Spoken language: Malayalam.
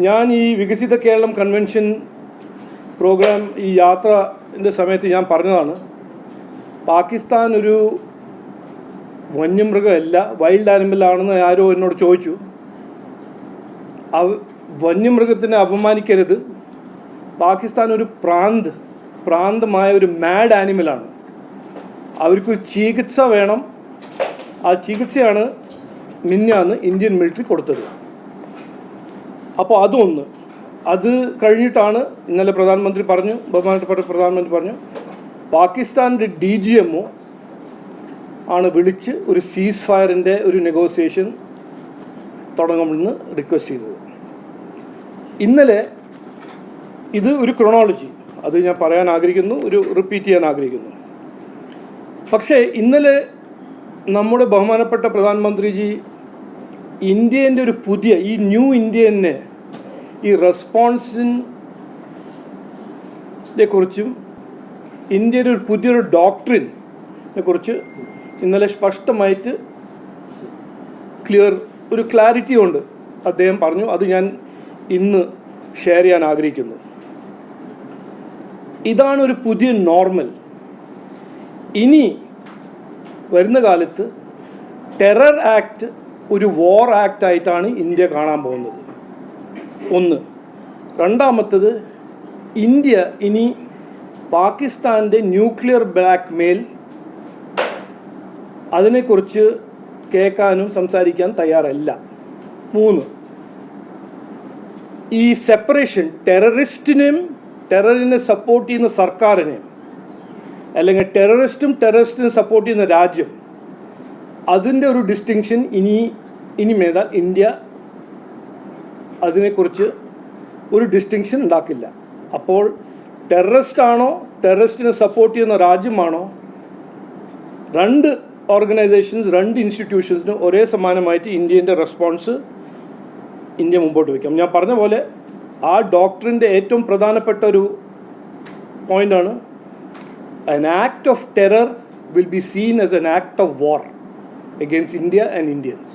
ഞാൻ ഈ വികസിത കേരളം കൺവെൻഷൻ പ്രോഗ്രാം ഈ യാത്രൻ്റെ സമയത്ത് ഞാൻ പറഞ്ഞതാണ്, പാകിസ്ഥാൻ ഒരു വന്യമൃഗമല്ല, വൈൽഡ് ആനിമലാണെന്ന് ആരോ എന്നോട് ചോദിച്ചു. വന്യമൃഗത്തിനെ അപമാനിക്കരുത്. പാകിസ്ഥാൻ ഒരു പ്രാന്തമായ ഒരു മാഡ് ആനിമലാണ്. അവർക്ക് ചികിത്സ വേണം. ആ ചികിത്സയാണ് മിന്നാന്ന് ഇന്ത്യൻ മിലിറ്ററി കൊടുത്തത്. അപ്പോൾ അതൊന്ന്. അത് കഴിഞ്ഞിട്ടാണ് ഇന്നലെ ബഹുമാനപ്പെട്ട പ്രധാനമന്ത്രി പറഞ്ഞു, പാകിസ്ഥാൻ്റെ DGMO ആണ് വിളിച്ച് ഒരു സീസ് ഫയറിൻ്റെ ഒരു നെഗോസിയേഷൻ തുടങ്ങുമെന്ന് റിക്വസ്റ്റ് ചെയ്തത്. ഇന്നലെ ഇത് ഒരു ക്രോണോളജി, അത് ഞാൻ പറയാൻ ആഗ്രഹിക്കുന്നു, റിപ്പീറ്റ് ചെയ്യാൻ ആഗ്രഹിക്കുന്നു. പക്ഷേ ഇന്നലെ നമ്മുടെ ബഹുമാനപ്പെട്ട പ്രധാനമന്ത്രിജി ഇന്ത്യൻ്റെ ഒരു പുതിയ ഈ ന്യൂ ഇന്ത്യനെ ഈ റെസ്പോൺസിനെ കുറിച്ചും ഇന്ത്യയുടെ ഒരു പുതിയൊരു ഡോക്ട്രിനെ കുറിച്ച് ഇന്നലെ സ്പഷ്ടമായിട്ട് ഒരു ക്ലാരിറ്റി കൊണ്ട് അദ്ദേഹം പറഞ്ഞു. അത് ഞാൻ ഇന്ന് ഷെയർ ചെയ്യാൻ ആഗ്രഹിക്കുന്നു. ഇതാണ് ഒരു പുതിയ നോർമൽ. ഇനി വരുന്ന കാലത്ത് ടെറർ ആക്ട് ഒരു വാർ ആക്ട് ആയിട്ടാണ് ഇന്ത്യ കാണാൻ പോകുന്നത്. ഒന്ന്. രണ്ടാമത്തത്, ഇന്ത്യ ഇനി പാകിസ്ഥാൻ്റെ ന്യൂക്ലിയർ ബ്ലാക്ക് മെയിൽ അതിനെക്കുറിച്ച് കേൾക്കാനും സംസാരിക്കാൻ തയ്യാറല്ല. മൂന്ന്, ഈ സെപ്പറേഷൻ ടെററിനെ സപ്പോർട്ട് ചെയ്യുന്ന സർക്കാരിനെയും അല്ലെങ്കിൽ ടെററിസ്റ്റിനെ സപ്പോർട്ട് ചെയ്യുന്ന രാജ്യം, അതിൻ്റെ ഒരു ഡിസ്റ്റിങ്ഷൻ ഇനി മേതാൽ ഇന്ത്യ അതിനെക്കുറിച്ച് ഒരു ഡിസ്റ്റിങ്ഷൻ ഉണ്ടാക്കില്ല. അപ്പോൾ ടെററിസ്റ്റിനെ സപ്പോർട്ട് ചെയ്യുന്ന രാജ്യമാണോ, രണ്ട് ഓർഗനൈസേഷൻസ്, രണ്ട് ഇൻസ്റ്റിറ്റ്യൂഷൻസിന് ഒരേ സമാനമായിട്ട് ഇന്ത്യൻ്റെ റെസ്പോൺസ് ഇന്ത്യ മുമ്പോട്ട് വയ്ക്കാം. ഞാൻ പറഞ്ഞ പോലെ ആ ഡോക്ടറിൻ്റെ ഏറ്റവും പ്രധാനപ്പെട്ട ഒരു പോയിൻ്റാണ്, an act of terror will be seen as an act of war against India and Indians.